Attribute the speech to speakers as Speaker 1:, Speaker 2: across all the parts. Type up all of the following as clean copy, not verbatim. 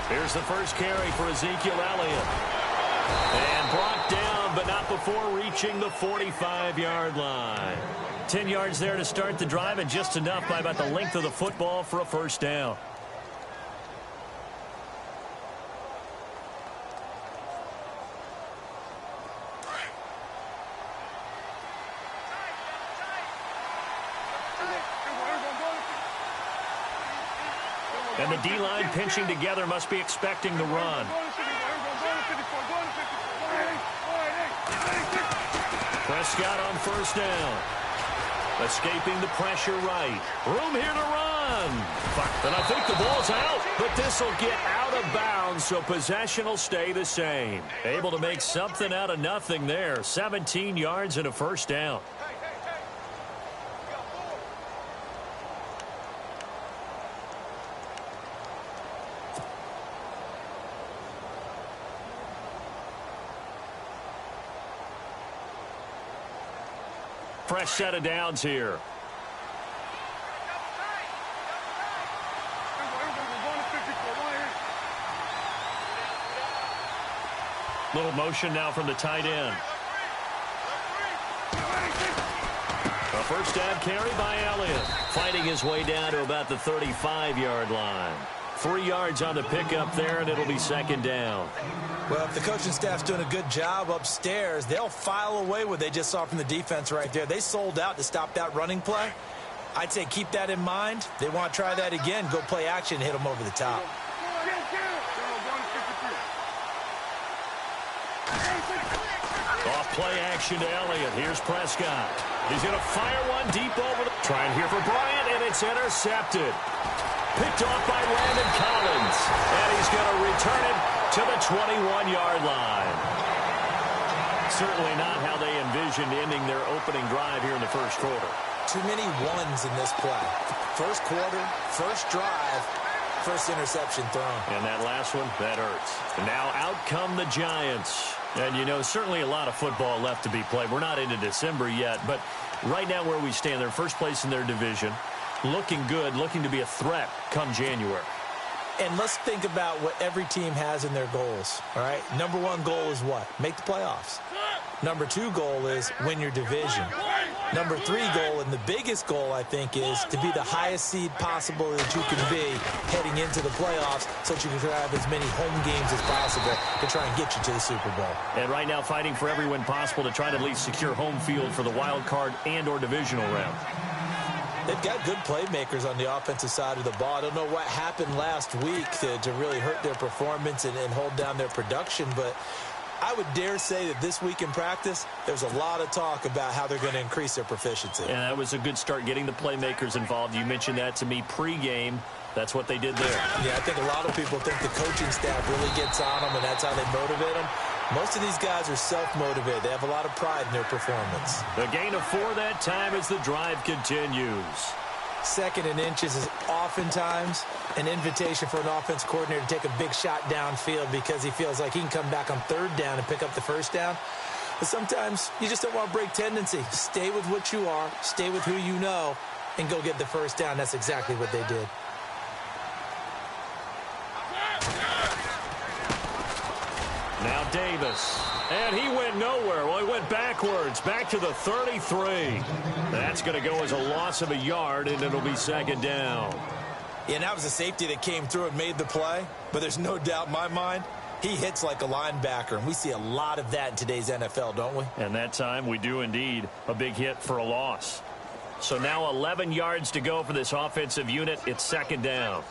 Speaker 1: Here's the first carry for Ezekiel Elliott. And brought down, but not before reaching the 45-yard line. 10 yards there to start the drive, and just enough by about the length of the football for a first down. And the D-line pinching together, must be expecting the run. Prescott on first down. Escaping the pressure right. Room here to run. And I think the ball's out, but this will get out of bounds, so possession will stay the same. Able to make something out of nothing there. 17 yards and a first down. Fresh set of downs here. Little motion now from the tight end. A first down carry by Elliott. Fighting his way down to about the 35-yard line. 3 yards on the pickup there, and it'll be second down.
Speaker 2: Well, if the coaching staff's doing a good job upstairs, they'll file away what they just saw from the defense right there. They sold out to stop that running play. I'd say keep that in mind. They want to try that again. Go play action and hit them over the top.
Speaker 1: Off play action to Elliott. Here's Prescott. He's going to fire one deep over the... Trying here for Bryant, and it's intercepted. Picked off by Landon Collins. And he's going to return it to the 21-yard line. Certainly not how they envisioned ending their opening drive here in the first quarter.
Speaker 2: Too many ones in this play. First quarter, first drive, first interception thrown.
Speaker 1: And that last one, that hurts. And now out come the Giants. And, you know, certainly a lot of football left to be played. We're not into December yet, but right now where we stand, they're first place in their division. Looking good, looking to be a threat come January.
Speaker 2: And let's think about what every team has in their goals, all right? Number one goal is what? Make the playoffs. Number two goal is win your division. Number three goal, and the biggest goal, I think, is to be the highest seed possible that you can be heading into the playoffs so that you can have as many home games as possible to try and get you to the Super Bowl.
Speaker 1: And right now fighting for every win possible to try to at least secure home field for the wild card and or divisional round.
Speaker 2: They've got good playmakers on the offensive side of the ball. I don't know what happened last week to really hurt their performance and hold down their production, but I would dare say that this week in practice, there's a lot of talk about how they're going to increase their proficiency.
Speaker 1: And that was a good start getting the playmakers involved. You mentioned that to me pregame. That's what they did there.
Speaker 2: Yeah, I think a lot of people think the coaching staff really gets on them, and that's how they motivate them. Most of these guys are self-motivated. They have a lot of pride in their performance.
Speaker 1: The gain of 4 that time as the drive continues.
Speaker 2: Second and inches is oftentimes an invitation for an offense coordinator to take a big shot downfield because he feels like he can come back on third down and pick up the first down. But sometimes you just don't want to break tendency. Stay with what you are, stay with who you know, and go get the first down. That's exactly what they did.
Speaker 1: Now Davis. And he went nowhere. Well, he went backwards, back to the 33. That's going to go as a loss of a yard, and it'll be second down.
Speaker 2: Yeah, and that was a safety that came through and made the play. But there's no doubt in my mind, he hits like a linebacker, and we see a lot of that in today's NFL, don't we?
Speaker 1: And that time we do indeed. A big hit for a loss. So now 11 yards to go for this offensive unit. It's second down.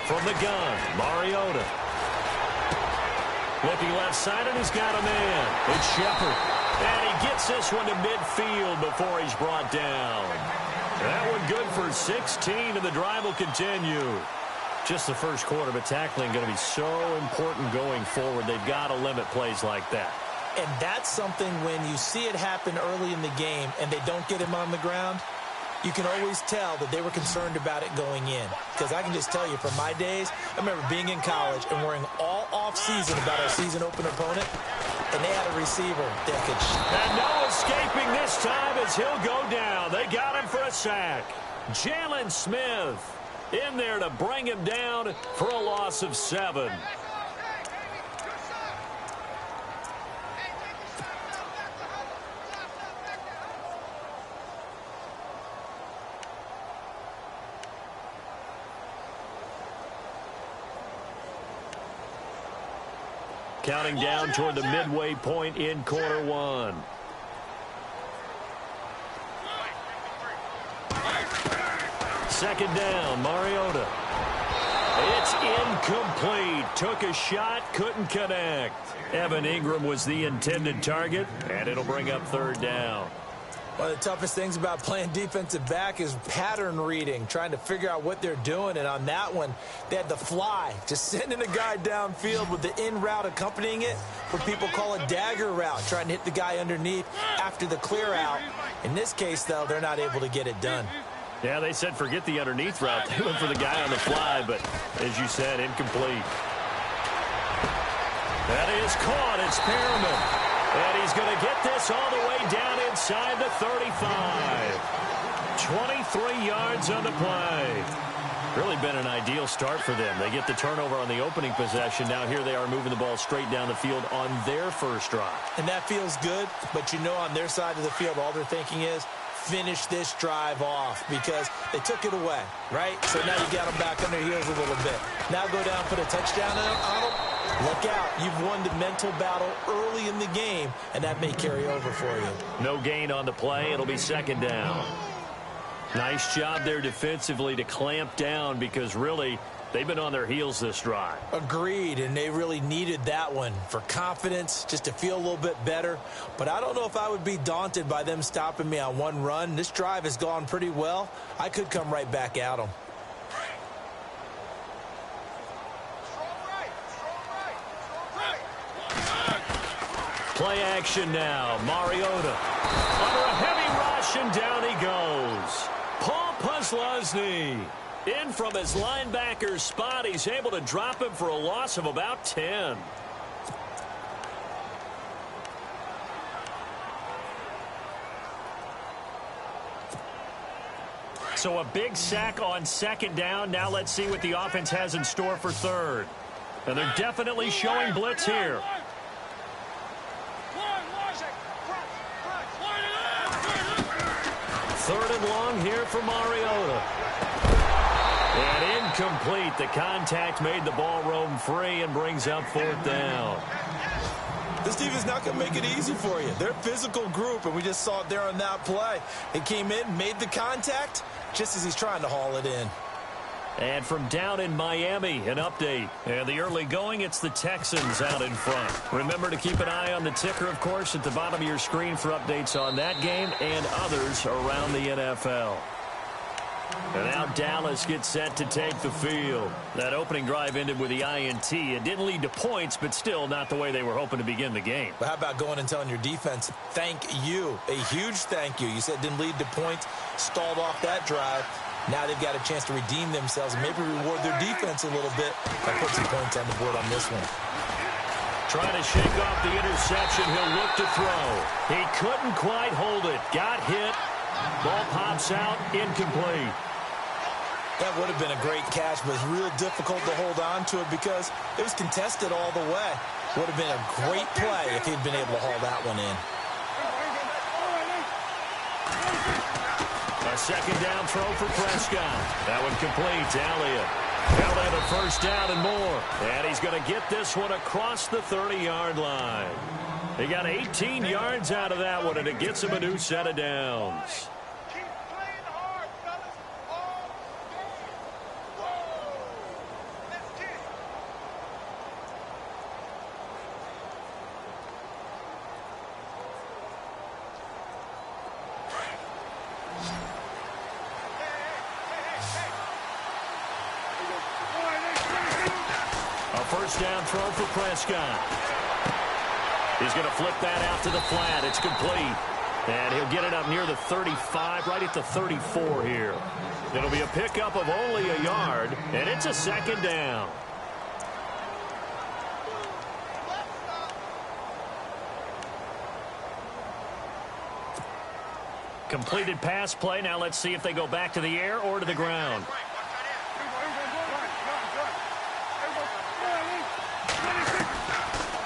Speaker 1: From the gun, Mariota. Looking left side, and he's got a man. It's Shepard. And he gets this one to midfield before he's brought down. That one good for 16, and the drive will continue. Just the first quarter, but tackling going to be so important going forward. They've got to limit plays like that.
Speaker 2: And that's something when you see it happen early in the game and they don't get him on the ground, you can always tell that they were concerned about it going in. Because I can just tell you from my days, I remember being in college and worrying all off-season about our season opener opponent. and they had a receiver that could...
Speaker 1: And no escaping this time as he'll go down. They got him for a sack. Jalen Smith in there to bring him down for a loss of 7. Counting down toward the midway point in quarter 1. Second down, Mariota. It's incomplete. Took a shot, couldn't connect. Evan Ingram was the intended target, and it'll bring up 3rd down.
Speaker 2: One of the toughest things about playing defensive back is pattern reading, trying to figure out what they're doing. And on that one, they had the fly, just sending a guy downfield with the in route accompanying it, what people call a dagger route, trying to hit the guy underneath after the clear out. In this case, though, they're not able to get it done.
Speaker 1: Yeah, they said forget the underneath route. They went for the guy on the fly, but as you said, incomplete. That is caught. It's Perriman. And he's going to get this all the way down inside the 35. 23 yards on the play. Really been an ideal start for them. They get the turnover on the opening possession. Now here they are moving the ball straight down the field on their first drive.
Speaker 2: And that feels good, but you know on their side of the field, all they're thinking is, finish this drive off because they took it away, right? So now you got them back on their heels a little bit. Now go down, put a touchdown on them. Look out. You've won the mental battle early in the game, and that may carry over for you.
Speaker 1: No gain on the play. It'll be 2nd down. Nice job there defensively to clamp down because really they've been on their heels this drive.
Speaker 2: Agreed, and they really needed that one for confidence, just to feel a little bit better. But I don't know if I would be daunted by them stopping me on one run. This drive has gone pretty well. I could come right back at them.
Speaker 1: Play action now. Mariota under a heavy rush, and down he goes. Paul Posluszny in from his linebacker spot. He's able to drop him for a loss of about 10. So a big sack on 2nd down. Now let's see what the offense has in store for 3rd. And they're definitely showing blitz here. 3rd and long here for Mariota. And incomplete. The contact made the ball roam free and brings up 4th down.
Speaker 2: This defense is not going to make it easy for you. They're a physical group, and we just saw it there on that play. It came in, made the contact, just as he's trying to haul it in.
Speaker 1: And from down in Miami, an update. And the early going, it's the Texans out in front. Remember to keep an eye on the ticker, of course, at the bottom of your screen for updates on that game and others around the NFL. And now Dallas gets set to take the field. That opening drive ended with the INT. It didn't lead to points, but still not the way they were hoping to begin the game.
Speaker 2: But how about going and telling your defense, thank you, a huge thank you. You said it didn't lead to points, stalled off that drive. Now they've got a chance to redeem themselves and maybe reward their defense a little bit by putting some points on the board on this one.
Speaker 1: Trying to shake off the interception. He'll look to throw. He couldn't quite hold it. Got hit. Ball pops out. Incomplete.
Speaker 2: That would have been a great catch, but it's real difficult to hold on to it because it was contested all the way. Would have been a great play if he'd been able to haul that one in.
Speaker 1: A 2nd down throw for Prescott. That one complete to Elliott. Held at a 1st down and more. And he's going to get this one across the 30-yard line. He got 18 yards out of that one, and it gets him a new set of downs. First down throw for Prescott. He's going to flip that out to the flat. It's complete. And he'll get it up near the 35, right at the 34 here. It'll be a pickup of only a yard, and it's a 2nd down. Completed pass play. Now let's see if they go back to the air or to the ground.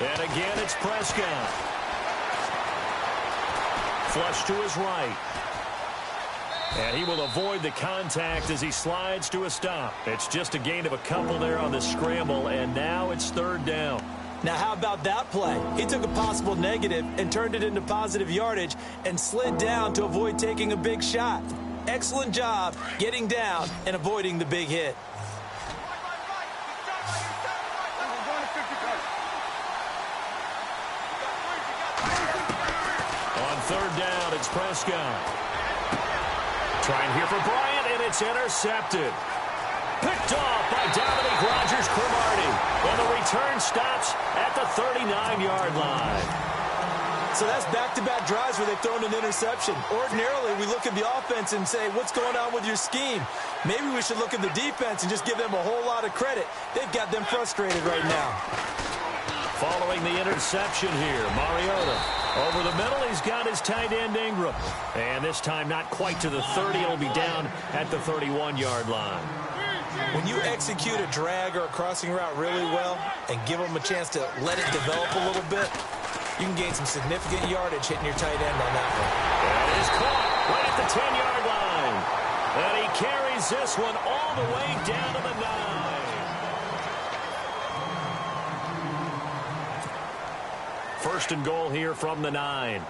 Speaker 1: And again, it's Prescott. Flush to his right. And he will avoid the contact as he slides to a stop. It's just a gain of a couple there on the scramble, and now it's third down.
Speaker 2: Now, how about that play? He took a possible negative and turned it into positive yardage and slid down to avoid taking a big shot. Excellent job getting down and avoiding the big hit.
Speaker 1: On third down, it's Prescott. Trying here for Bryant, and it's intercepted. Picked off by Dominique Rodgers-Cromartie. And the return stops at the 39-yard line.
Speaker 2: So that's back-to-back drives where they've thrown an interception. Ordinarily, we look at the offense and say, what's going on with your scheme? Maybe we should look at the defense and just give them a whole lot of credit. They've got them frustrated right now.
Speaker 1: Following the interception here, Mariota. Over the middle, he's got his tight end Ingram. And this time not quite to the 30. It'll be down at the 31-yard line.
Speaker 2: When you execute a drag or a crossing route really well and give them a chance to let it develop a little bit, you can gain some significant yardage hitting your tight end on that one.
Speaker 1: That is caught right at the 10-yard line. And he carries this one all the way down to the 9. First and goal here from the 9.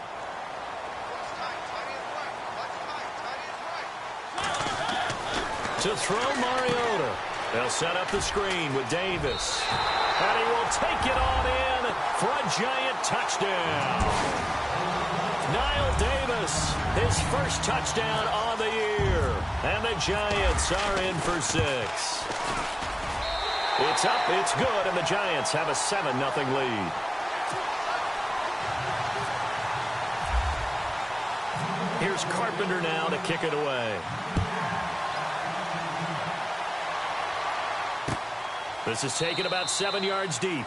Speaker 1: To throw Mariota. They'll set up the screen with Davis. And he will take it on in for a giant touchdown. Niall Davis, his first touchdown on the year. And the Giants are in for 6. It's up, it's good, and the Giants have a 7-0 lead. Here's Carpenter now to kick it away. This is taken about 7 yards deep.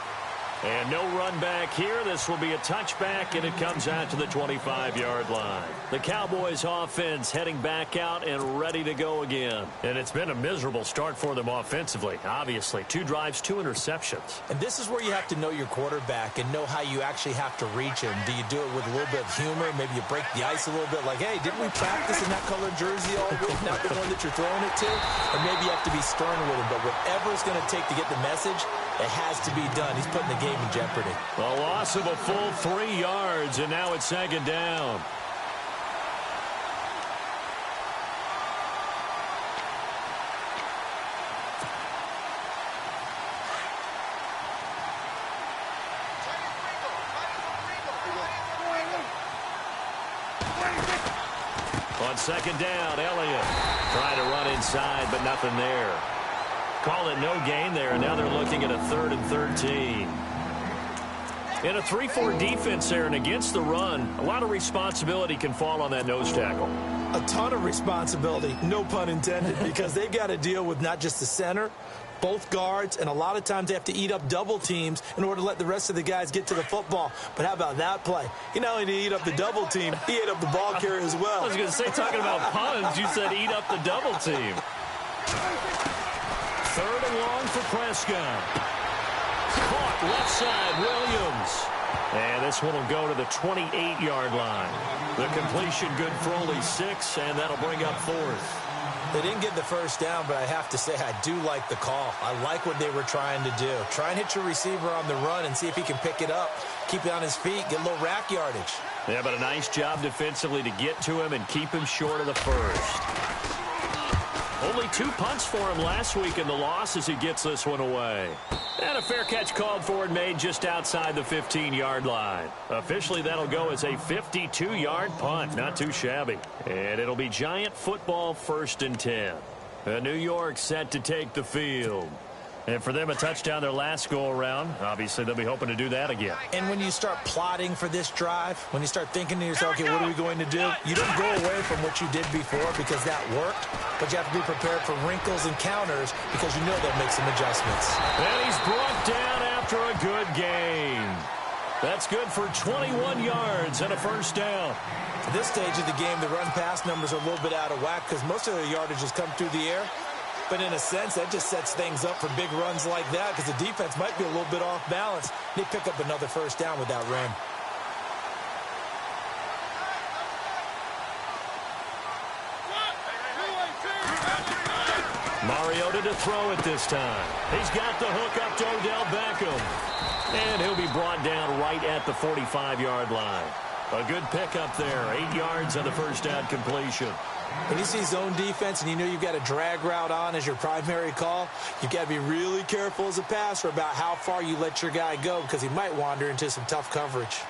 Speaker 1: And no run back here. This will be a touchback, and it comes out to the 25-yard line. The Cowboys offense heading back out and ready to go again. And it's been a miserable start for them offensively. Obviously, 2 drives, 2 interceptions.
Speaker 2: And this is where you have to know your quarterback and know how you actually have to reach him. Do you do it with a little bit of humor? Maybe you break the ice a little bit like, hey, didn't we practice in that colored jersey all week? Not the one that you're throwing it to? Or maybe you have to be stern with him. But whatever it's going to take to get the message, it has to be done. He's putting the game in jeopardy.
Speaker 1: A loss of a full 3 yards, and now it's second down. On second down, Elliott trying to run inside, but nothing there. Call it no gain there, and now they're looking at a 3rd and 13. In a 3-4 defense there and against the run, a lot of responsibility can fall on that nose tackle.
Speaker 2: A ton of responsibility, no pun intended, because they've got to deal with not just the center, both guards, and a lot of times they have to eat up double teams in order to let the rest of the guys get to the football. But how about that play? He not only did he eat up the double team, he ate up the ball carrier as well.
Speaker 1: I was going to say, talking about puns, you said eat up the double team. 3rd and long for Prescott. Caught left side, Williams. And this one will go to the 28-yard line. The completion good for only 6, and that'll bring up 4th.
Speaker 2: They didn't get the first down, but I have to say I do like the call. I like what they were trying to do. Try and hit your receiver on the run and see if he can pick it up. Keep it on his feet, get a little rack yardage.
Speaker 1: Yeah, but a nice job defensively to get to him and keep him short of the first. Only 2 punts for him last week in the loss as he gets this one away. And a fair catch called for and made just outside the 15-yard line. Officially, that'll go as a 52-yard punt. Not too shabby. And it'll be Giant football 1st and 10. New York set to take the field. And for them, a touchdown their last go-around. Obviously, they'll be hoping to do that again.
Speaker 2: And when you start plotting for this drive, when you start thinking to yourself, okay, what are we going to do? You don't go away from what you did before because that worked, but you have to be prepared for wrinkles and counters because you know they'll make some adjustments.
Speaker 1: And he's brought down after a good game. That's good for 21 yards and a first down.
Speaker 2: At this stage of the game, the run-pass numbers are a little bit out of whack because most of their yardage has come through the air. But in a sense, that just sets things up for big runs like that because the defense might be a little bit off balance. They pick up another first down with that run.
Speaker 1: Mariota to throw it this time. He's got the hook up to Odell Beckham. And he'll be brought down right at the 45-yard line. A good pickup there. 8 yards on the first down completion.
Speaker 2: When you see zone defense and you know you've got a drag route on as your primary call, you've got to be really careful as a passer about how far you let your guy go because he might wander into some tough coverage.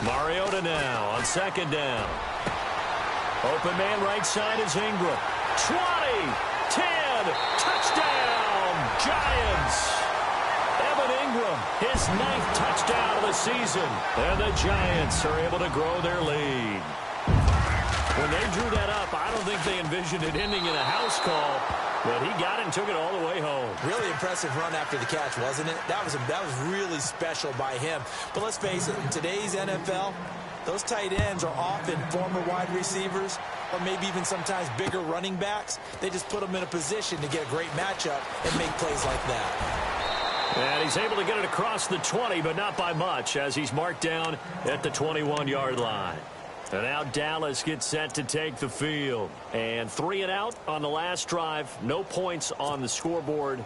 Speaker 1: Mariota now on second down. Open man right side is Ingram. 20, 10, touchdown, Giants. Evan Ingram, his 9th touchdown of the season. And the Giants are able to grow their lead. When they drew that up, I don't think they envisioned it ending in a house call. But he got it and took it all the way home.
Speaker 2: Really impressive run after the catch, wasn't it? That was really special by him. But let's face it, in today's NFL, those tight ends are often former wide receivers or maybe even sometimes bigger running backs. They just put them in a position to get a great matchup and make plays like that.
Speaker 1: And he's able to get it across the 20, but not by much as he's marked down at the 21-yard line. And now Dallas gets set to take the field. And 3 and out on the last drive. No points on the scoreboard. A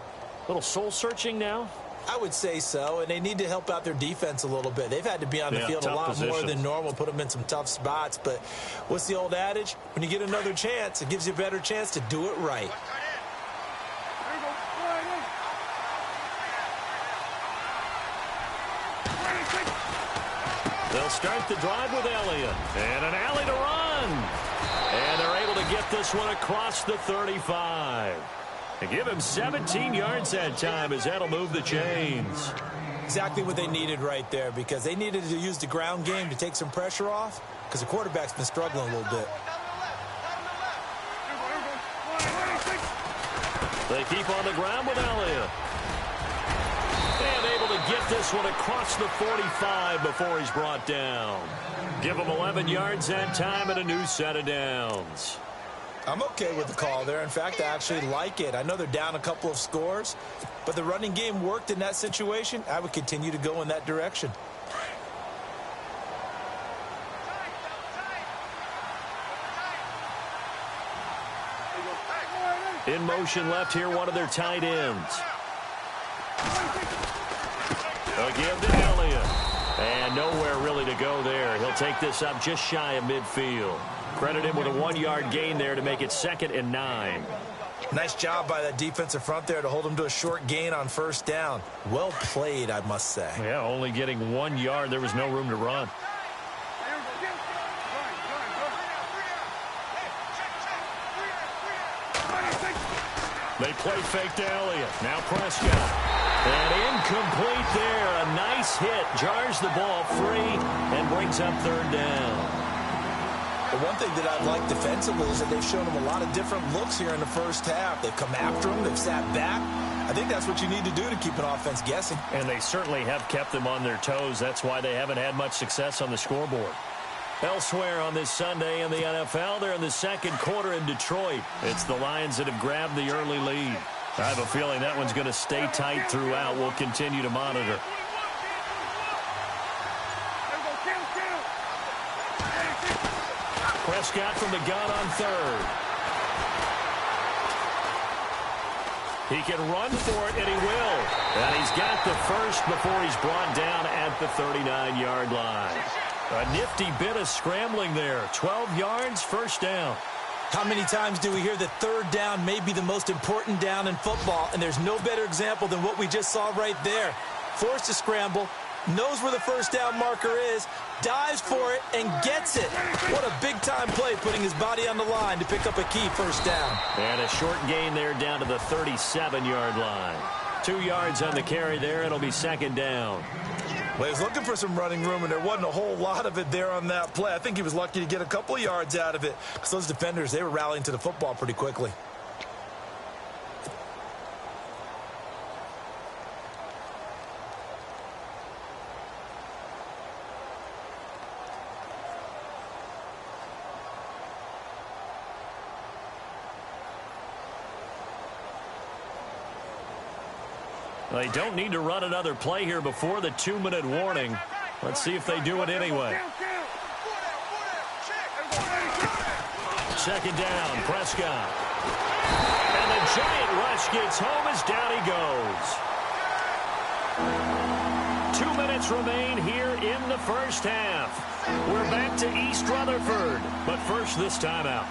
Speaker 1: little soul-searching now?
Speaker 2: I would say so, and they need to help out their defense a little bit. They've had to be on the field a lot more than normal, put them in some tough spots. But what's the old adage? When you get another chance, it gives you a better chance to do it right.
Speaker 1: They'll start the drive with Elliott. And an alley to run. And they're able to get this one across the 35. And give him 17 yards that time as that'll move the chains.
Speaker 2: Exactly what they needed right there because they needed to use the ground game to take some pressure off because the quarterback's been struggling a little bit.
Speaker 1: They keep on the ground with Elliott. And able to get this one across the 45 before he's brought down. Give him 11 yards that time and a new set of downs.
Speaker 2: I'm okay with the call there. In fact, I actually like it. I know they're down a couple of scores, but the running game worked in that situation. I would continue to go in that direction.
Speaker 1: In motion left here, one of their tight ends. A give to Elliott. And nowhere really to go there. He'll take this up just shy of midfield. Credit him with a 1-yard gain there to make it 2nd and 9.
Speaker 2: Nice job by that defensive front there to hold him to a short gain on first down. Well played, I must say.
Speaker 1: Yeah, only getting 1 yard. There was no room to run. They play fake to Elliott. Now Prescott. And incomplete there. A nice hit. Jars the ball free and brings up 3rd down.
Speaker 2: The one thing that I've liked defensively is that they've shown him a lot of different looks here in the first half. They've come after him. They've sat back. I think that's what you need to do to keep an offense guessing.
Speaker 1: And they certainly have kept them on their toes. That's why they haven't had much success on the scoreboard. Elsewhere on this Sunday in the NFL, they're in the 2nd quarter in Detroit. It's the Lions that have grabbed the early lead. I have a feeling that one's going to stay tight throughout. We'll continue to monitor. Prescott from the gun on 3rd. He can run for it, and he will. And he's got the first before he's brought down at the 39-yard line. A nifty bit of scrambling there. 12 yards, first down.
Speaker 2: How many times do we hear that 3rd down may be the most important down in football? And there's no better example than what we just saw right there. Forced to scramble, knows where the first down marker is, dives for it, and gets it. What a big-time play, putting his body on the line to pick up a key first down.
Speaker 1: And a short gain there down to the 37-yard line. 2 yards on the carry there. It'll be 2nd down.
Speaker 2: Well, he was looking for some running room, and there wasn't a whole lot of it there on that play. I think he was lucky to get a couple of yards out of it because those defenders, they were rallying to the football pretty quickly.
Speaker 1: They don't need to run another play here before the 2-minute warning. Let's see if they do it anyway. Second down, Prescott. And the giant rush gets home as down he goes. 2 minutes remain here in the first half. We're back to East Rutherford, but first this timeout.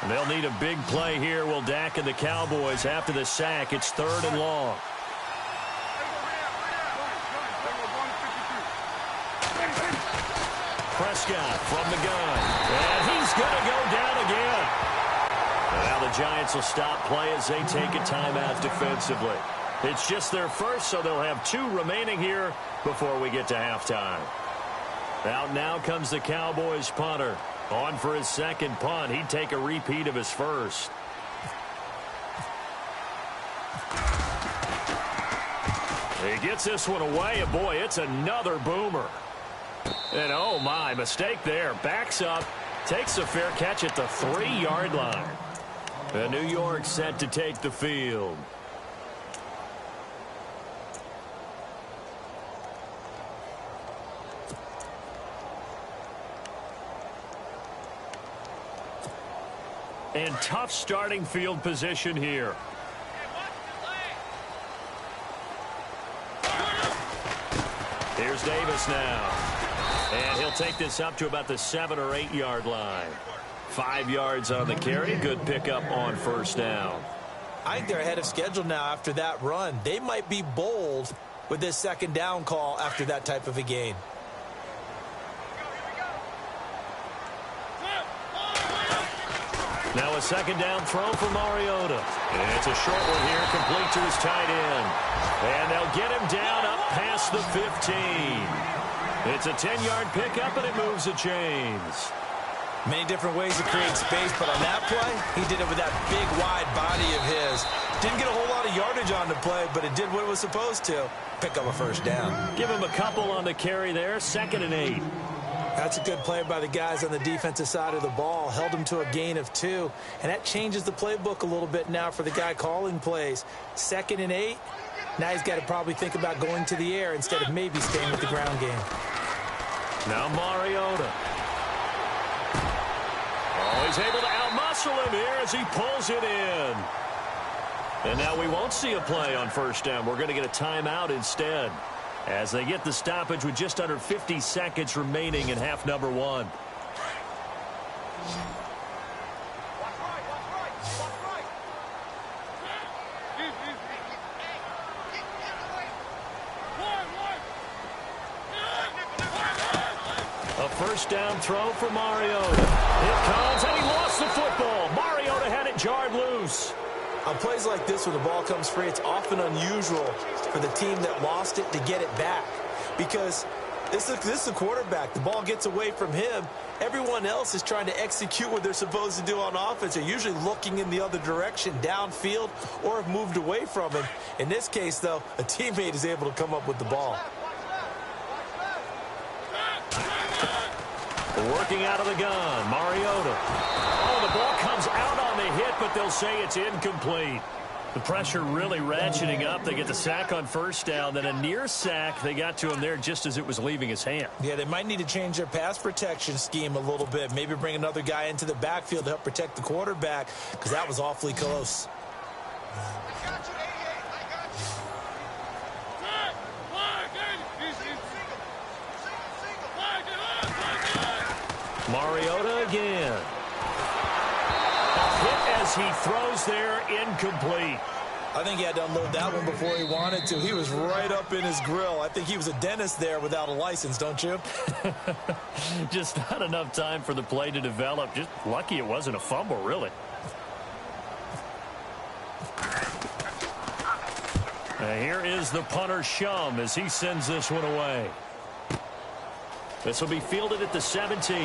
Speaker 1: They'll need a big play here. Will Dak and the Cowboys after the sack. It's 3rd and long. Prescott from the gun. And he's going to go down again. Now the Giants will stop play as they take a timeout defensively. It's just their first, so they'll have 2 remaining here before we get to halftime. Out now comes the Cowboys punter. On for his second punt. He'd take a repeat of his first. He gets this one away, and boy, it's another boomer. And oh my, mistake there. Backs up, takes a fair catch at the 3-yard line. And New York set to take the field. And tough starting field position here. Here's Davis now. And he'll take this up to about the 7 or 8 yard line. 5 yards on the carry. Good pickup on first down.
Speaker 2: I think they're ahead of schedule now after that run. They might be bold with this second down call after that type of a gain.
Speaker 1: Now a second down throw for Mariota. And it's a short one here, complete to his tight end. And they'll get him down up past the 15. It's a 10-yard pickup, and it moves the chains.
Speaker 2: Many different ways to create space, but on that play, he did it with that big, wide body of his. Didn't get a whole lot of yardage on the play, but it did what it was supposed to. Pick up a first down.
Speaker 1: Give him a couple on the carry there, 2nd and 8.
Speaker 2: That's a good play by the guys on the defensive side of the ball. Held him to a gain of 2. And that changes the playbook a little bit now for the guy calling plays. 2nd and 8. Now he's got to probably think about going to the air instead of maybe staying with the ground game.
Speaker 1: Now Mariota. Oh, he's able to outmuscle him here as he pulls it in. And now we won't see a play on first down. We're going to get a timeout instead, as they get the stoppage with just under 50 seconds remaining in half number 1. A first down throw for Mariota. It comes, and he lost the football. Mariota had it jarred loose.
Speaker 2: On plays like this where the ball comes free, it's often unusual for the team that lost it to get it back, because this is the quarterback. The ball gets away from him. Everyone else is trying to execute what they're supposed to do on offense. They're usually looking in the other direction, downfield, or have moved away from him. In this case, though, a teammate is able to come up with the ball.
Speaker 1: Working out of the gun, Mariota. Oh, the ball comes out on the hit, but they'll say it's incomplete. The pressure really ratcheting up. They get the sack on first down, then a near sack. They got to him there just as it was leaving his hand.
Speaker 2: Yeah, they might need to change their pass protection scheme a little bit. Maybe bring another guy into the backfield to help protect the quarterback, because that was awfully close.
Speaker 1: Mariota again. A hit as he throws there, incomplete.
Speaker 2: I think he had to unload that one before he wanted to. He was right up in his grill. I think he was a dentist there without a license, don't you?
Speaker 1: Just not enough time for the play to develop. Just lucky it wasn't a fumble, really. Here is the punter, Shum, as he sends this one away. This will be fielded at the 17.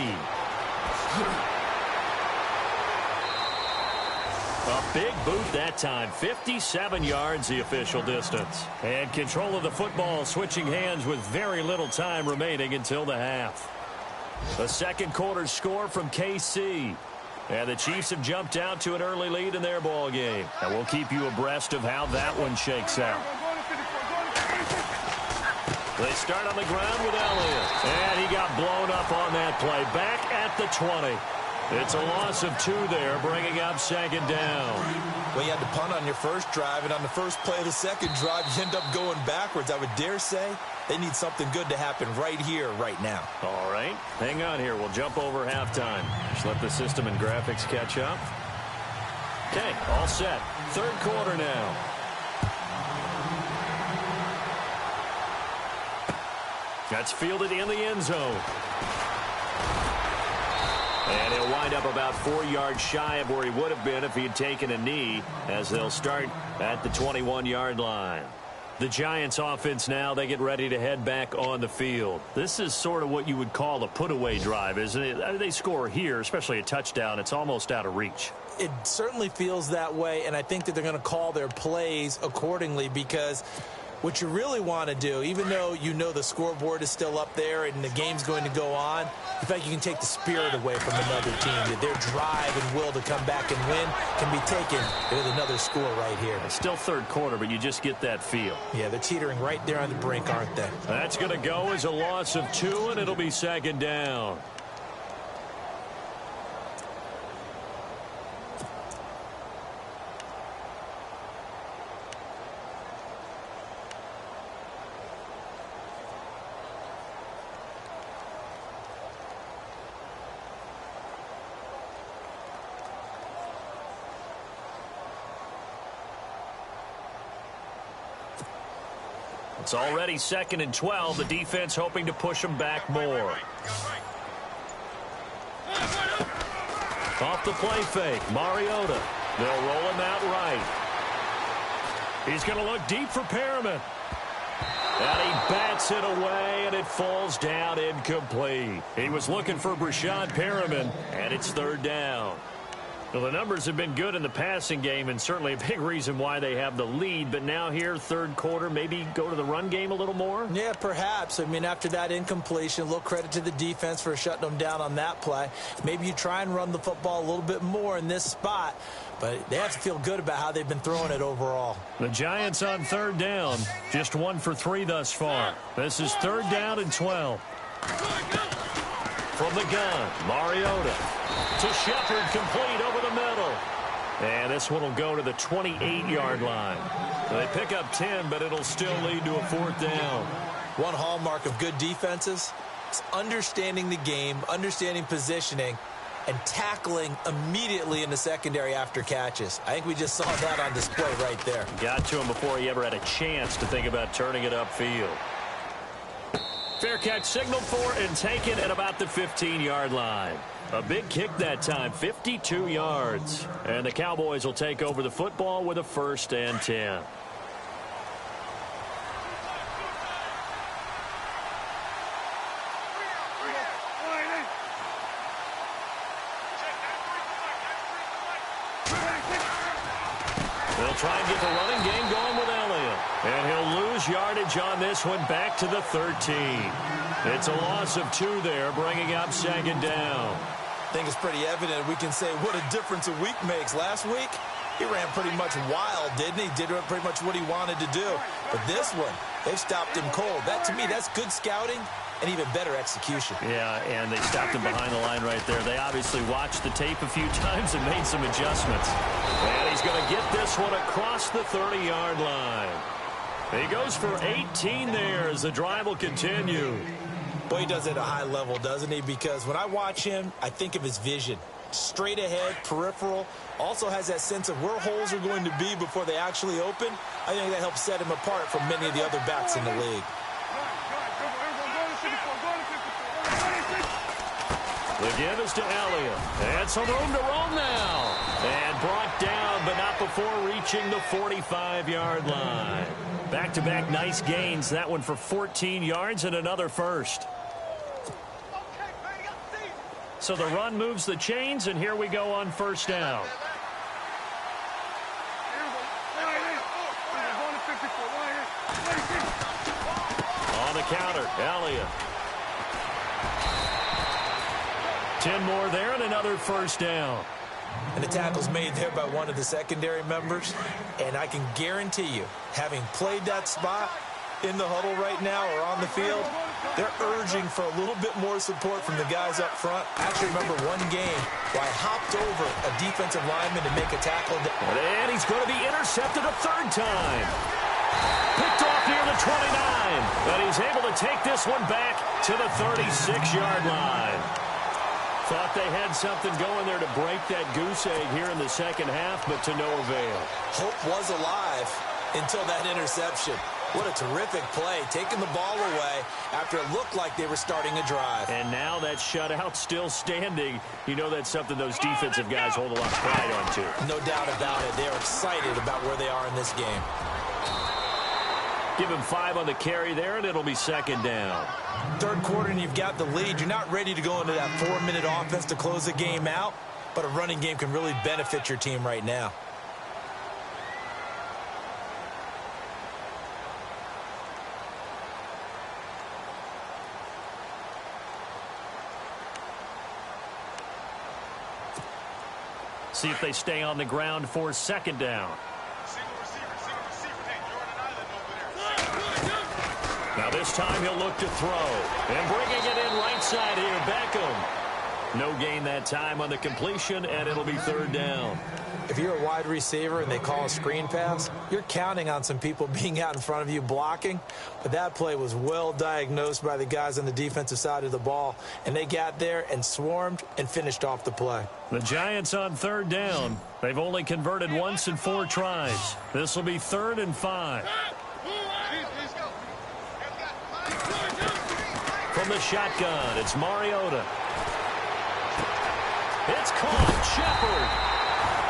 Speaker 1: A big boot that time. 57 yards the official distance. And control of the football switching hands with very little time remaining until the half. The second quarter score from KC. And the Chiefs have jumped out to an early lead in their ball game. And we'll keep you abreast of how that one shakes out. They start on the ground with Elliott. And he got blown up on that play. Back at the 20. It's a loss of 2 there, bringing up second down.
Speaker 2: Well, you had to punt on your first drive, and on the first play of the second drive, you end up going backwards. I would dare say they need something good to happen right here, right now.
Speaker 1: All right. Hang on here. We'll jump over halftime. Just let the system and graphics catch up. Okay, all set. Third quarter now. That's fielded in the end zone. And he'll wind up about 4 yards shy of where he would have been if he had taken a knee, as they'll start at the 21-yard line. The Giants offense now, they get ready to head back on the field. This is sort of what you would call a put-away drive, isn't it? I mean, they score here, especially a touchdown. It's almost out of reach.
Speaker 2: It certainly feels that way, and I think that they're going to call their plays accordingly, because what you really want to do, even though you know the scoreboard is still up there and the game's going to go on, in fact, you can take the spirit away from another team. That their drive and will to come back and win can be taken with another score right here.
Speaker 1: It's still third quarter, but you just get that feel.
Speaker 2: Yeah, they're teetering right there on the brink, aren't they?
Speaker 1: That's going to go as a loss of 2, and it'll be second down. It's already 2nd and 12. The defense hoping to push them back more. Off the play fake, Mariota. They'll roll him out right. He's going to look deep for Perriman. And he bats it away, and it falls down incomplete. He was looking for Brashad Perriman, and it's third down. Well, the numbers have been good in the passing game, and certainly a big reason why they have the lead. But now here, third quarter, maybe go to the run game a little more?
Speaker 2: Yeah, perhaps. I mean, after that incompletion, a little credit to the defense for shutting them down on that play. Maybe you try and run the football a little bit more in this spot. But they have to feel good about how they've been throwing it overall.
Speaker 1: The Giants on third down, just 1 for 3 thus far. This is third down and 12. From the gun, Mariota to Shepard, complete over the middle. And this one will go to the 28-yard line. They pick up 10, but it'll still lead to a fourth down.
Speaker 2: One hallmark of good defenses is understanding the game, understanding positioning, and tackling immediately in the secondary after catches. I think we just saw that on display right there.
Speaker 1: Got to him before he ever had a chance to think about turning it upfield. Fair catch signaled for and taken at about the 15-yard line. A big kick that time, 52 yards. And the Cowboys will take over the football with a 1st and 10. They'll try and get the running game going with Elliott. And he'll lose yardage on this one, back to the 13. It's a loss of 2 there, bringing up second down.
Speaker 2: I think it's pretty evident. We can say what a difference a week makes. Last week, he ran pretty much wild, didn't he? Did pretty much what he wanted to do. But this one, they've stopped him cold. That, to me, that's good scouting and even better execution.
Speaker 1: Yeah, and they stopped him behind the line right there. They obviously watched the tape a few times and made some adjustments. And he's going to get this one across the 30-yard line. He goes for 18 there as the drive will continue.
Speaker 2: Boy, he does it at a high level, doesn't he? Because when I watch him, I think of his vision. straight ahead, peripheral. Also has that sense of where holes are going to be before they actually open. I think that helps set him apart from many of the other backs in the league.
Speaker 1: The give is to Elliott. And some room to roam now. And brought down, but not before reaching the 45-yard line. Back-to-back nice gains. That one for 14 yards and another first. So the run moves the chains, and here we go on first down. On the counter, Elliott. 10 more there and another first down.
Speaker 2: And the tackle's made there by one of the secondary members. And I can guarantee you, having played that spot in the huddle right now or on the field, they're urging for a little bit more support from the guys up front. I actually remember one game where I hopped over a defensive lineman to make a tackle.
Speaker 1: And he's going to be intercepted a third time. Picked off near the 29. But he's able to take this one back to the 36-yard line. Thought they had something going there to break that goose egg here in the second half, but to no avail.
Speaker 2: Hope was alive until that interception. What a terrific play, taking the ball away after it looked like they were starting a drive.
Speaker 1: And now that shutout still standing. You know that's something those defensive guys hold a lot of pride on, too.
Speaker 2: No doubt about it. They're excited about where they are in this game.
Speaker 1: Give him 5 on the carry there, and it'll be second down.
Speaker 2: Third quarter, and you've got the lead. You're not ready to go into that 4-minute offense to close the game out, but a running game can really benefit your team right now.
Speaker 1: See if they stay on the ground for second down. Now this time he'll look to throw. And bringing it in right side here, Beckham. No gain that time on the completion, and it'll be third down.
Speaker 2: If you're a wide receiver and they call a screen pass, you're counting on some people being out in front of you blocking. But that play was well diagnosed by the guys on the defensive side of the ball. And they got there and swarmed and finished off the play.
Speaker 1: The Giants on third down. They've only converted once in 4 tries. This will be 3rd and 5. From the shotgun, it's Mariota. It's caught, Shepard.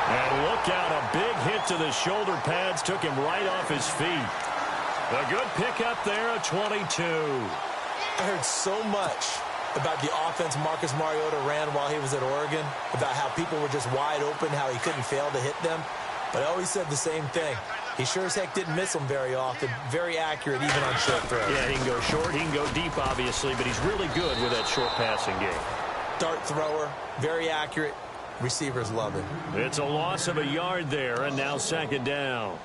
Speaker 1: And look out, a big hit to the shoulder pads took him right off his feet. A good pickup there at 22.
Speaker 2: I heard so much about the offense Marcus Mariota ran while he was at Oregon, about how people were just wide open, how he couldn't fail to hit them. But I always said the same thing. He sure as heck didn't miss them very often. Very accurate, even on short throws.
Speaker 1: Yeah, he can go short, he can go deep, obviously, but he's really good with that short passing game.
Speaker 2: Dart thrower, very accurate. Receivers love it.
Speaker 1: It's a loss of a yard there, and now second down.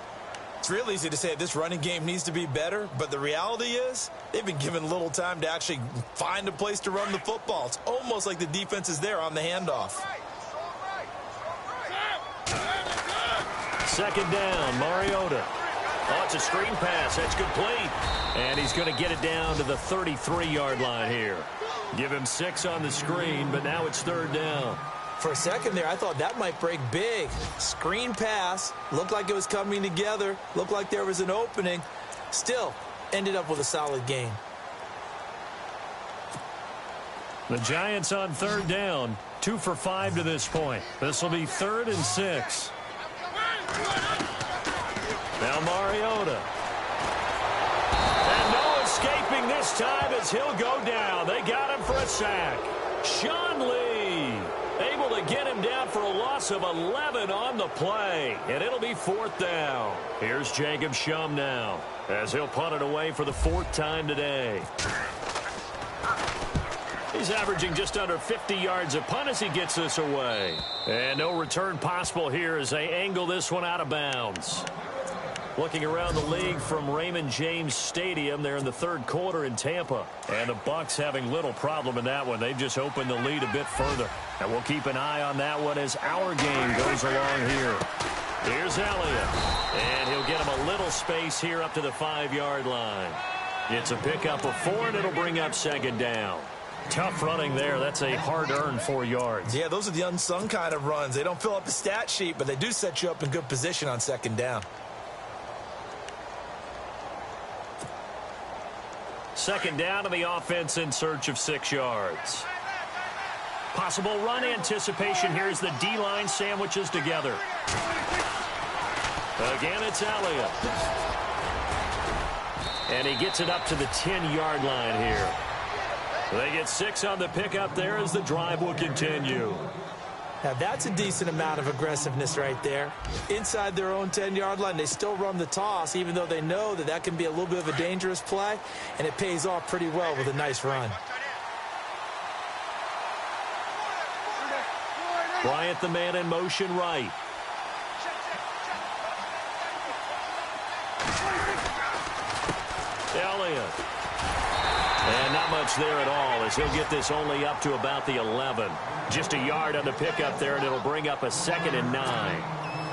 Speaker 2: It's real easy to say this running game needs to be better, but the reality is they've been given little time to actually find a place to run the football. It's almost like the defense is there on the handoff.
Speaker 1: Second down, Mariota. Oh, it's a screen pass. That's complete. And he's going to get it down to the 33-yard line here. Give him 6 on the screen, but now it's third down.
Speaker 2: For a second there, I thought that might break big. Screen pass. Looked like it was coming together. Looked like there was an opening. Still, ended up with a solid gain.
Speaker 1: The Giants on third down. 2 for 5 to this point. This will be 3rd and 6. Now Mariota. And no escaping this time as he'll go down. They got him for a sack. Sean Lee able to get him down for a loss of 11 on the play. And it'll be 4th down. Here's Jacob Shum now as he'll punt it away for the 4th time today. He's averaging just under 50 yards a punt as he gets this away. And no return possible here as they angle this one out of bounds. Looking around the league from Raymond James Stadium, they're in the 3rd quarter in Tampa. And the Bucs having little problem in that one. They've just opened the lead a bit further. And we'll keep an eye on that one as our game goes along here. Here's Elliott. And he'll get him a little space here up to the 5-yard line. It's a pickup of 4, and it'll bring up second down. Tough running there. That's a hard-earned 4 yards.
Speaker 2: Yeah, those are the unsung kind of runs. They don't fill up the stat sheet, but they do set you up in good position on second down.
Speaker 1: Second down to the offense in search of 6 yards. Possible run anticipation here as the D-line sandwiches together. Again, it's Elliott. And he gets it up to the 10-yard line here. They get 6 on the pickup there as the drive will continue.
Speaker 2: Now, that's a decent amount of aggressiveness right there. Inside their own 10-yard line, they still run the toss, even though they know that that can be a little bit of a dangerous play, and it pays off pretty well with a nice run.
Speaker 1: Bryant, the man in motion right. Elliott. And not much there at all as he'll get this only up to about the 11. Just a yard on the pickup there, and it'll bring up a 2nd and 9.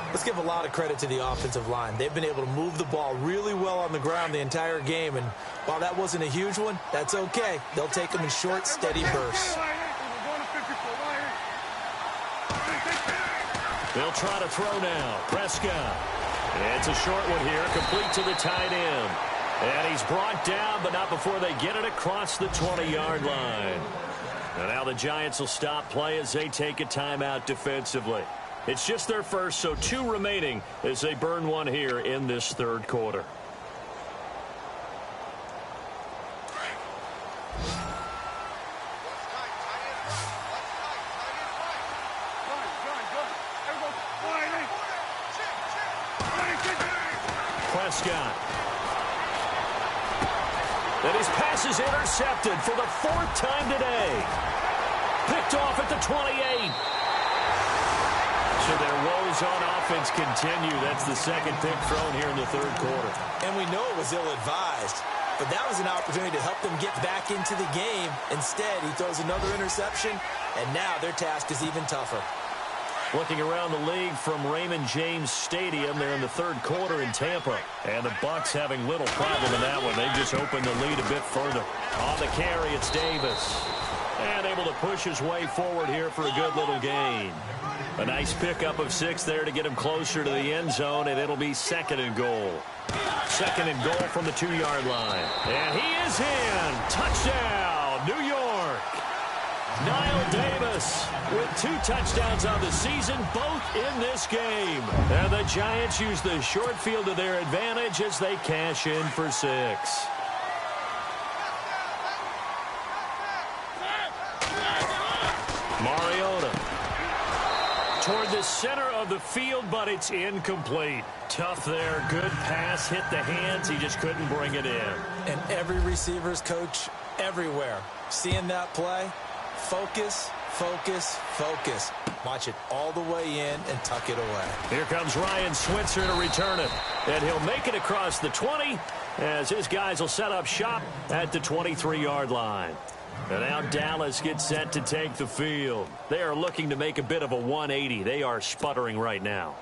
Speaker 2: Let's give a lot of credit to the offensive line. They've been able to move the ball really well on the ground the entire game, and while that wasn't a huge one, that's okay. They'll take them in short, steady bursts.
Speaker 1: They'll try to throw now. Prescott. It's a short one here, complete to the tight end. And he's brought down, but not before they get it across the 20-yard line. And now the Giants will stop play as they take a timeout defensively. It's just their first, so 2 remaining as they burn one here in this third quarter. Prescott. And his pass is intercepted for the 4th time today. Picked off at the 28. So their woes on offense continue. That's the 2nd pick thrown here in the third quarter.
Speaker 2: And we know it was ill-advised, but that was an opportunity to help them get back into the game. Instead, he throws another interception, and now their task is even tougher.
Speaker 1: Looking around the league from Raymond James Stadium, they're in the third quarter in Tampa. And the Bucs having little problem in that one. They just opened the lead a bit further. On the carry, it's Davis. And able to push his way forward here for a good little gain. A nice pickup of 6 there to get him closer to the end zone, and it'll be 2nd and goal. 2nd and goal from the 2-yard line. And he is in. Touchdown, New York. Niall Davis with 2 touchdowns on the season, both in this game. And the Giants use the short field to their advantage as they cash in for 6. Mariota toward the center of the field, but it's incomplete. Tough there. Good pass. Hit the hands. He just couldn't bring it in.
Speaker 2: And every receiver's coach everywhere, seeing that play, focus, focus, focus. Watch it all the way in and tuck it away.
Speaker 1: Here comes Ryan Switzer to return it. And he'll make it across the 20 as his guys will set up shop at the 23-yard line. And now Dallas gets set to take the field. They are looking to make a bit of a 180. They are sputtering right now.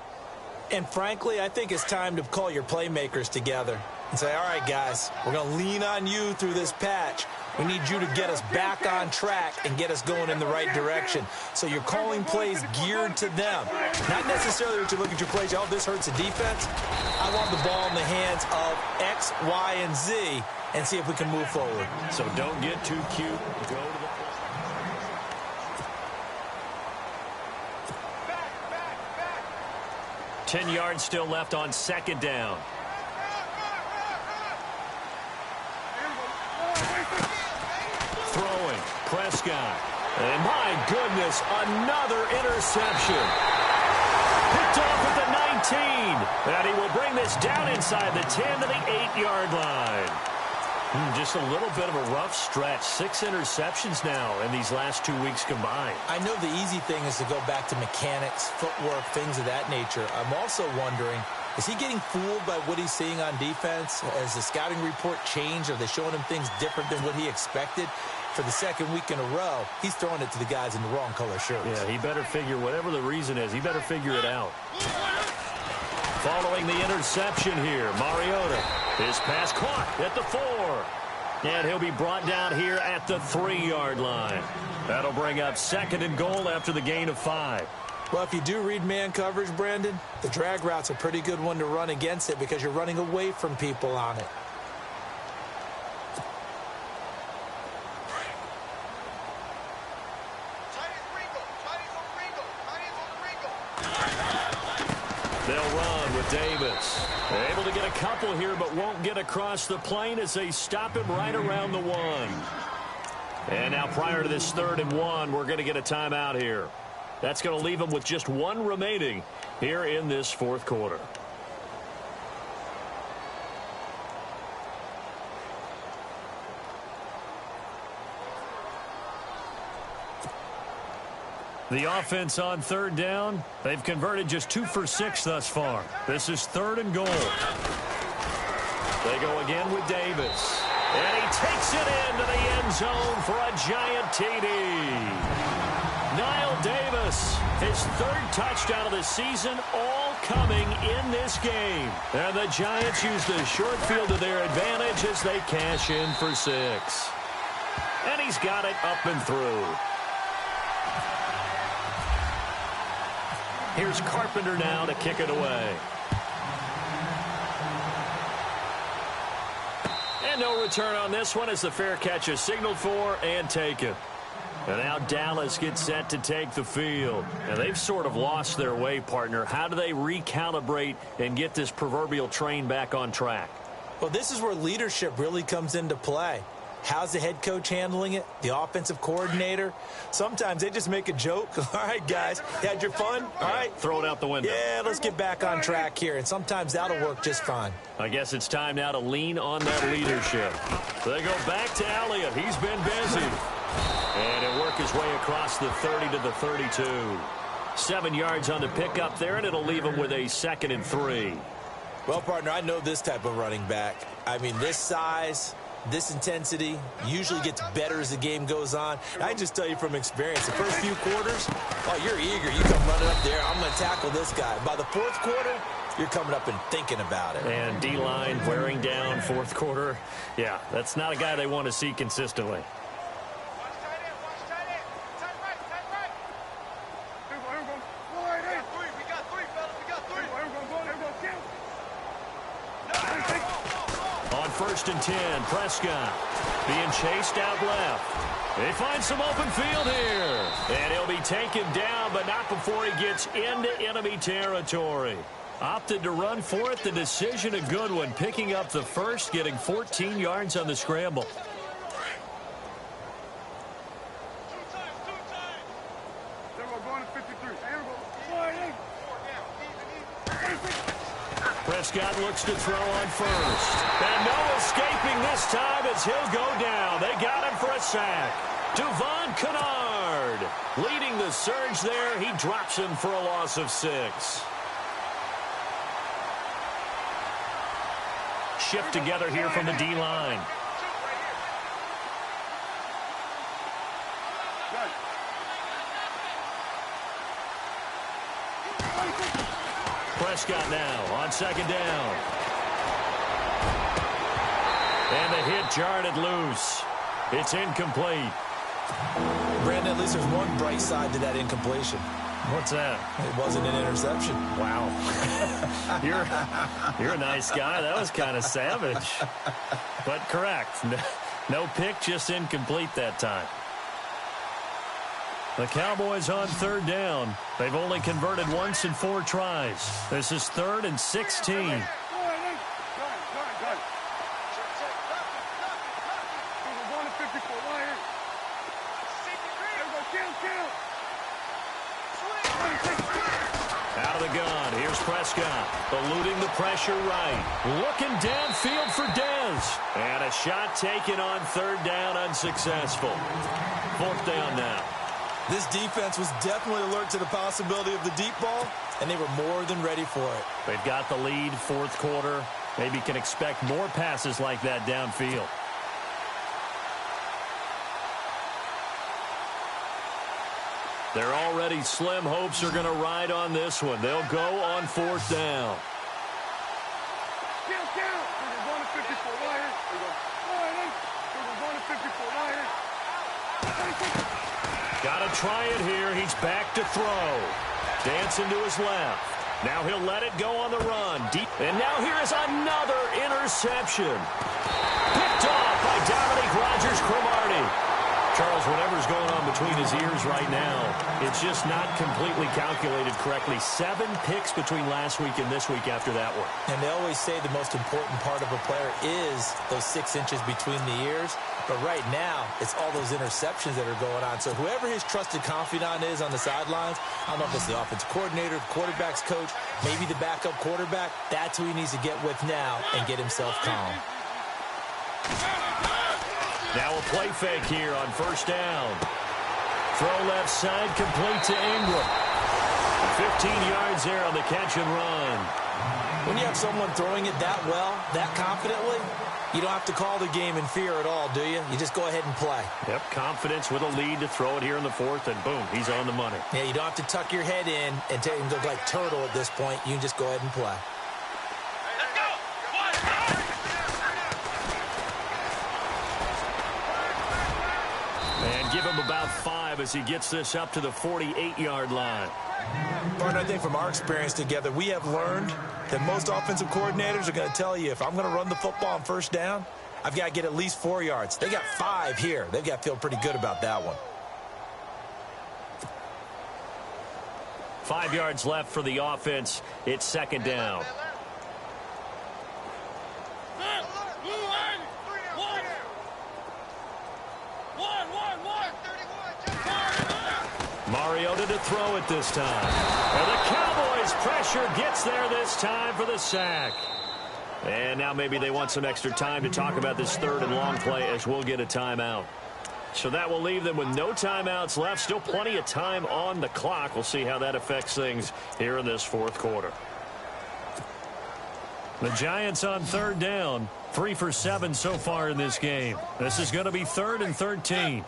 Speaker 2: And frankly, I think it's time to call your playmakers together and say, all right, guys, we're going to lean on you through this patch. We need you to get us back on track and get us going in the right direction. So you're calling plays geared to them. Not necessarily that you look at your plays, oh, this hurts the defense. I want the ball in the hands of X, Y, and Z and see if we can move forward.
Speaker 1: So don't get too cute. Go to the 10 yards still left on 2nd down. Throwing, Prescott. And my goodness, another interception. Picked off at the 19. And he will bring this down inside the 10 to the 8-yard line. Just a little bit of a rough stretch. 6 interceptions now in these last 2 weeks combined.
Speaker 2: I know the easy thing is to go back to mechanics, footwork, things of that nature. I'm also wondering, is he getting fooled by what he's seeing on defense? Has the scouting report changed? Are they showing him things different than what he expected? For the 2nd week in a row, he's throwing it to the guys in the wrong color shirts.
Speaker 1: Yeah, he better figure, whatever the reason is, he better figure it out. Following the interception here, Mariota. His pass caught at the 4. And he'll be brought down here at the 3-yard line. That'll bring up 2nd and goal after the gain of 5.
Speaker 2: Well, if you do read man coverage, Brandon, the drag route's a pretty good one to run against it because you're running away from people on it.
Speaker 1: They'll run with Davis. They're able to get a couple here, but won't get across the plane as they stop him right around the 1. And now prior to this 3rd and 1, we're going to get a timeout here. That's going to leave them with just 1 remaining here in this 4th quarter. The offense on 3rd down, they've converted just 2 for 6 thus far. This is 3rd and goal. They go again with Davis. And he takes it into the end zone for a giant TD. Niall Davis, his 3rd touchdown of the season, all coming in this game. And the Giants use the short field to their advantage as they cash in for 6. And he's got it up and through. Here's Carpenter now to kick it away. And no return on this one as the fair catch is signaled for and taken. And now Dallas gets set to take the field. And they've sort of lost their way, partner. How do they recalibrate and get this proverbial train back on track?
Speaker 2: Well, this is where leadership really comes into play. How's the head coach handling it? The offensive coordinator? Sometimes they just make a joke. All right, guys, you had your fun? All right.
Speaker 1: Throw it out the window.
Speaker 2: Yeah, let's get back on track here. And sometimes that'll work just fine.
Speaker 1: I guess it's time now to lean on that leadership. They go back to Elliott. He's been busy. And he'll work his way across the 30 to the 32. 7 yards on the pickup there, and it'll leave him with a 2nd and 3.
Speaker 2: Well, partner, I know this type of running back. I mean, this size, this intensity usually gets better as the game goes on. I just tell you from experience, the first few quarters, oh, you're eager. You come running up there, I'm going to tackle this guy. By the 4th quarter, you're coming up and thinking about it.
Speaker 1: And D-line wearing down 4th quarter. Yeah, that's not a guy they want to see consistently. First and 10, Prescott being chased out left. They find some open field here. And he'll be taken down, but not before he gets into enemy territory. Opted to run for it. The decision a good one. Picking up the first, getting 14 yards on the scramble. Prescott looks to throw on first. And no escaping this time as he'll go down. They got him for a sack. Devon Kennard leading the surge there. He drops him for a loss of 6. Shift together here from the D-line. Prescott now on 2nd down. And the hit jarred it loose. It's incomplete.
Speaker 2: Brandon, at least there's one bright side to that incompletion.
Speaker 1: What's that?
Speaker 2: It wasn't an interception.
Speaker 1: Wow. You're a nice guy. That was kind of savage. But correct. No pick, just incomplete that time. The Cowboys on 3rd down. They've only converted once in 4 tries. This is 3rd and 16. Out of the gun, here's Prescott, eluding the pressure right. Looking downfield for Dez. And a shot taken on 3rd down, unsuccessful. 4th down now.
Speaker 2: This defense was definitely alert to the possibility of the deep ball, and they were more than ready for it.
Speaker 1: They've got the lead, 4th quarter. Maybe can expect more passes like that downfield. They're already slim hopes are going to ride on this one. They'll go on 4th down. Got to try it here. He's back to throw. Dancing to his left. Now he'll let it go on the run. Deep. And now here is another interception. Picked off by Dominique Rodgers-Cromartie. Charles, whatever's going on between his ears right now, it's just not completely calculated correctly. 7 picks between last week and this week after that one.
Speaker 2: And they always say the most important part of a player is those 6 inches between the ears. But right now, it's all those interceptions that are going on. So whoever his trusted confidant is on the sidelines, I don't know if it's the offensive coordinator, the quarterback's coach, maybe the backup quarterback, that's who he needs to get with now and get himself calm.
Speaker 1: Now a play fake here on first down. Throw left side, complete to Ingram. 15 yards there on the catch and run.
Speaker 2: When you have someone throwing it that well, that confidently, you don't have to call the game in fear at all, do you? You just go ahead and play.
Speaker 1: Yep, confidence with a lead to throw it here in the 4th, and boom, he's on the money.
Speaker 2: Yeah, you don't have to tuck your head in and take him look like turtle at this point. You can just go ahead and play.
Speaker 1: And give him about 5 as he gets this up to the 48-yard line.
Speaker 2: Partner, I think from our experience together, we have learned that most offensive coordinators are going to tell you, if I'm going to run the football on first down, I've got to get at least 4 yards. They got 5 here. They've got to feel pretty good about that one.
Speaker 1: 5 yards left for the offense. It's second down. Mariota to throw it this time. And the Cowboys' pressure gets there this time for the sack. And now maybe they want some extra time to talk about this 3rd and long play as we'll get a timeout. So that will leave them with no timeouts left. Still plenty of time on the clock. We'll see how that affects things here in this 4th quarter. The Giants on 3rd down. 3 for 7 so far in this game. This is going to be 3rd and 13.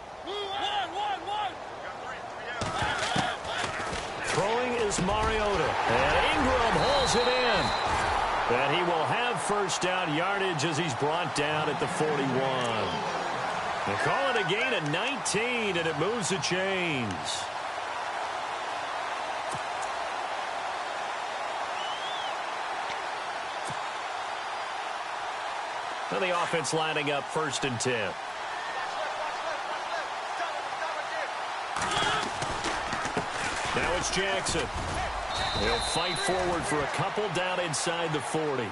Speaker 1: Throwing is Mariota. And Ingram holds it in. And he will have first down yardage as he's brought down at the 41. They call it a gain of 19, and it moves the chains. And the offense lining up 1st and 10. Now it's Jackson. He'll fight forward for a couple down inside the 40.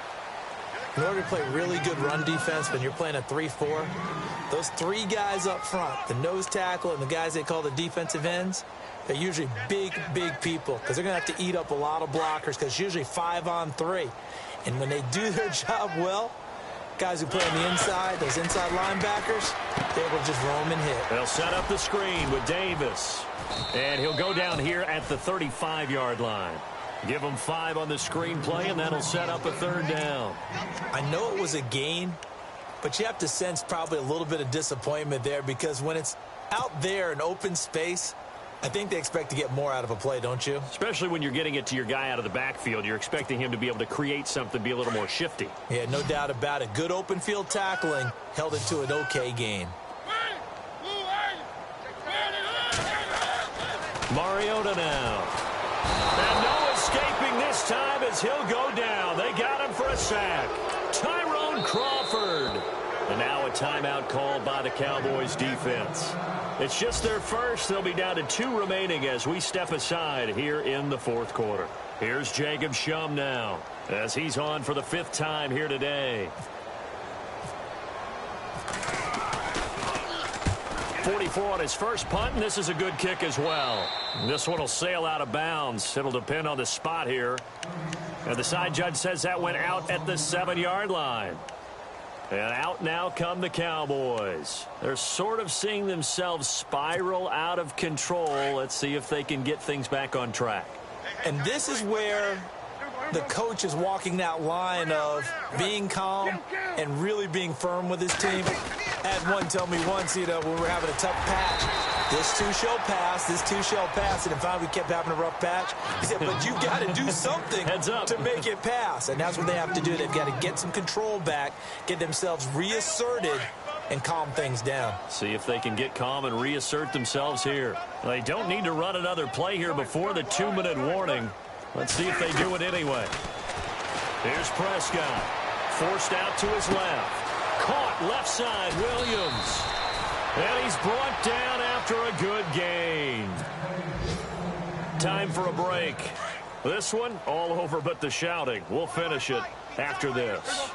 Speaker 2: In order to play really good run defense when you're playing a 3-4, those 3 guys up front, the nose tackle and the guys they call the defensive ends, they're usually big, big people because they're going to have to eat up a lot of blockers because it's usually 5 on 3. And when they do their job well, guys who play on the inside, those inside linebackers, they're able to just roam and hit.
Speaker 1: They'll set up the screen with Davis. And he'll go down here at the 35-yard line. Give him 5 on the screen play, and that'll set up a 3rd down.
Speaker 2: I know it was a gain, but you have to sense probably a little bit of disappointment there because when it's out there in open space, I think they expect to get more out of a play, don't you?
Speaker 1: Especially when you're getting it to your guy out of the backfield. You're expecting him to be able to create something, be a little more shifty.
Speaker 2: Yeah, no doubt about it. Good open field tackling held it to an okay gain.
Speaker 1: Mariota now. And no escaping this time as he'll go down. They got him for a sack. Tyrone Crawford. And now a timeout called by the Cowboys defense. It's just their first. They'll be down to 2 remaining as we step aside here in the 4th quarter. Here's Jacob Shum now as he's on for the 5th time here today. 44 on his first punt, and this is a good kick as well. This one will sail out of bounds. It'll depend on the spot here. And the side judge says that went out at the 7-yard line. And out now come the Cowboys. They're sort of seeing themselves spiral out of control. Let's see if they can get things back on track.
Speaker 2: And this is where the coach is walking that line of being calm and really being firm with his team. I had one tell me once, when we were having a tough patch, this too shall pass, this too shall pass. And in fact, we kept having a rough patch. He said, but you've got to do something to make it pass. And that's what they have to do. They've got to get some control back, get themselves reasserted, and calm things down.
Speaker 1: See if they can get calm and reassert themselves here. They don't need to run another play here before the 2-minute warning. Let's see if they do it anyway. Here's Prescott. Forced out to his left. Caught left side, Williams. And he's brought down after a good gain. Time for a break. This one, all over but the shouting. We'll finish it after this.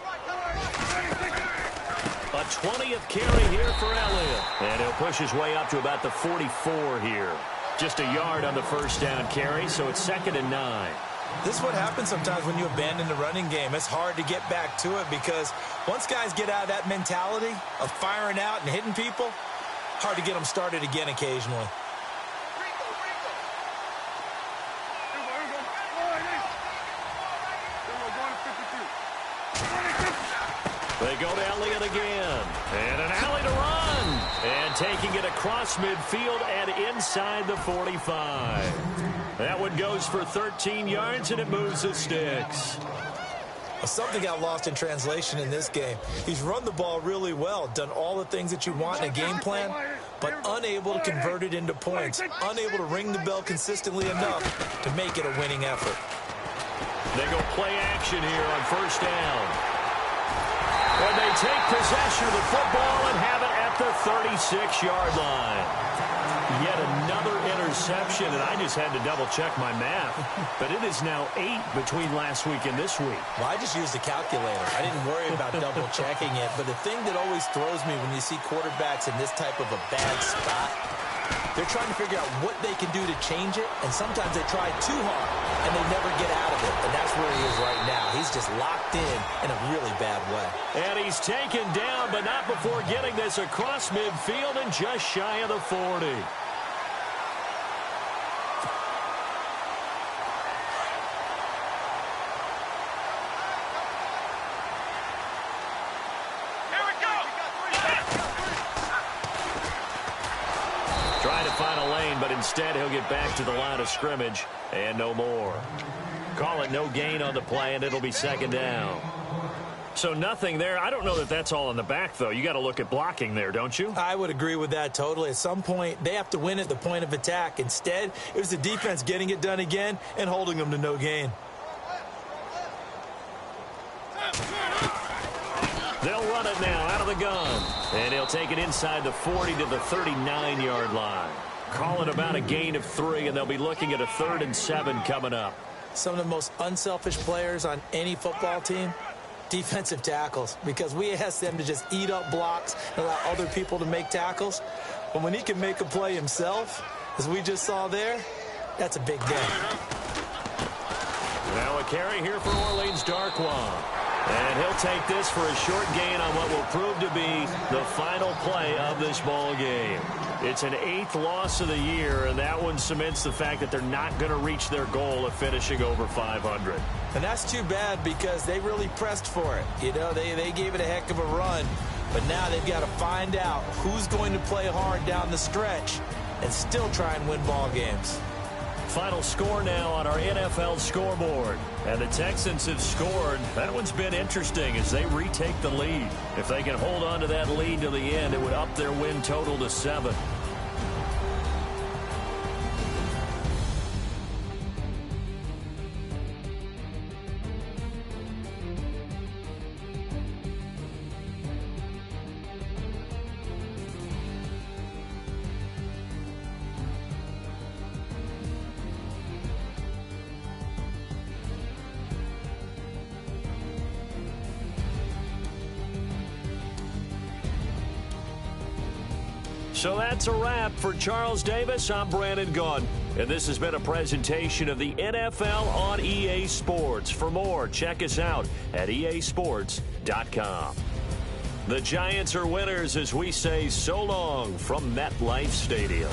Speaker 1: A 20th carry here for Elliott. And he'll push his way up to about the 44 here. Just a yard on the first down carry, so it's 2nd and 9.
Speaker 2: This is what happens sometimes when you abandon the running game. It's hard to get back to it because once guys get out of that mentality of firing out and hitting people, hard to get them started again occasionally.
Speaker 1: They go to Elliott again. And an alley to run. And taking it across midfield and inside the 45. That one goes for 13 yards, and it moves the sticks.
Speaker 2: Something got lost in translation in this game. He's run the ball really well, done all the things that you want in a game plan, but unable to convert it into points, unable to ring the bell consistently enough to make it a winning effort.
Speaker 1: They go play action here on first down. When they take possession of the football and have it at the 36-yard line. Yet another interception, and I just had to double-check my math. But it is now 8 between last week and this week.
Speaker 2: Well, I just used a calculator. I didn't worry about double-checking it. But the thing that always throws me when you see quarterbacks in this type of a bad spot, they're trying to figure out what they can do to change it, and sometimes they try too hard, and they never get out of it. And that's where he is right now. He's just locked in a really bad way.
Speaker 1: And he's taken down, but not before getting this across midfield and just shy of the 40. But instead, he'll get back to the line of scrimmage and no more. Call it no gain on the play, and it'll be 2nd down. So nothing there. I don't know that that's all in the back, though. You got to look at blocking there, don't you?
Speaker 2: I would agree with that totally. At some point, they have to win at the point of attack. Instead, it was the defense getting it done again and holding them to no gain.
Speaker 1: They'll run it now out of the gun. And he'll take it inside the 40 to the 39-yard line. Call it about a gain of 3, and they'll be looking at a 3rd and 7 coming up.
Speaker 2: Some of the most unselfish players on any football team, defensive tackles, because we ask them to just eat up blocks and allow other people to make tackles. But when he can make a play himself, as we just saw there, that's a big day.
Speaker 1: Now a carry here for Orleans Darkwa. And he'll take this for a short gain on what will prove to be the final play of this ball game. It's an 8th loss of the year, and that one cements the fact that they're not going to reach their goal of finishing over 500.
Speaker 2: And that's too bad because they really pressed for it. You know, they gave it a heck of a run, but now they've got to find out who's going to play hard down the stretch and still try and win ball games.
Speaker 1: Final score now on our NFL scoreboard. And the Texans have scored. That one's been interesting as they retake the lead. If they can hold on to that lead to the end, it would up their win total to 7. So that's a wrap for Charles Davis. I'm Brandon Gunn, and this has been a presentation of the NFL on EA Sports. For more, check us out at easports.com. The Giants are winners as we say so long from MetLife Stadium.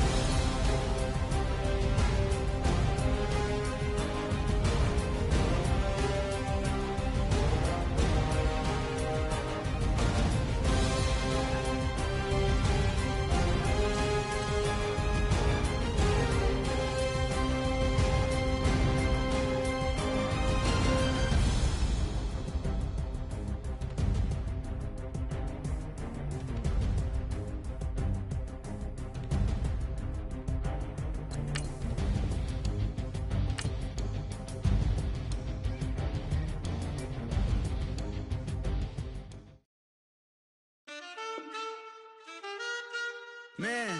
Speaker 3: Man.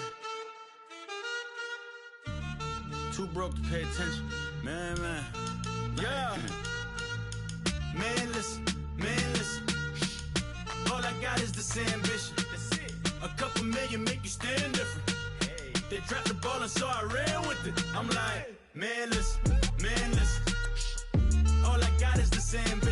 Speaker 3: Too broke to pay attention. Man. Yeah. Man, listen. All I got is this ambition. That's it. A couple million make you stand different. Hey. They dropped the ball and so I ran with it. I'm like, man, listen. All I got is this ambition.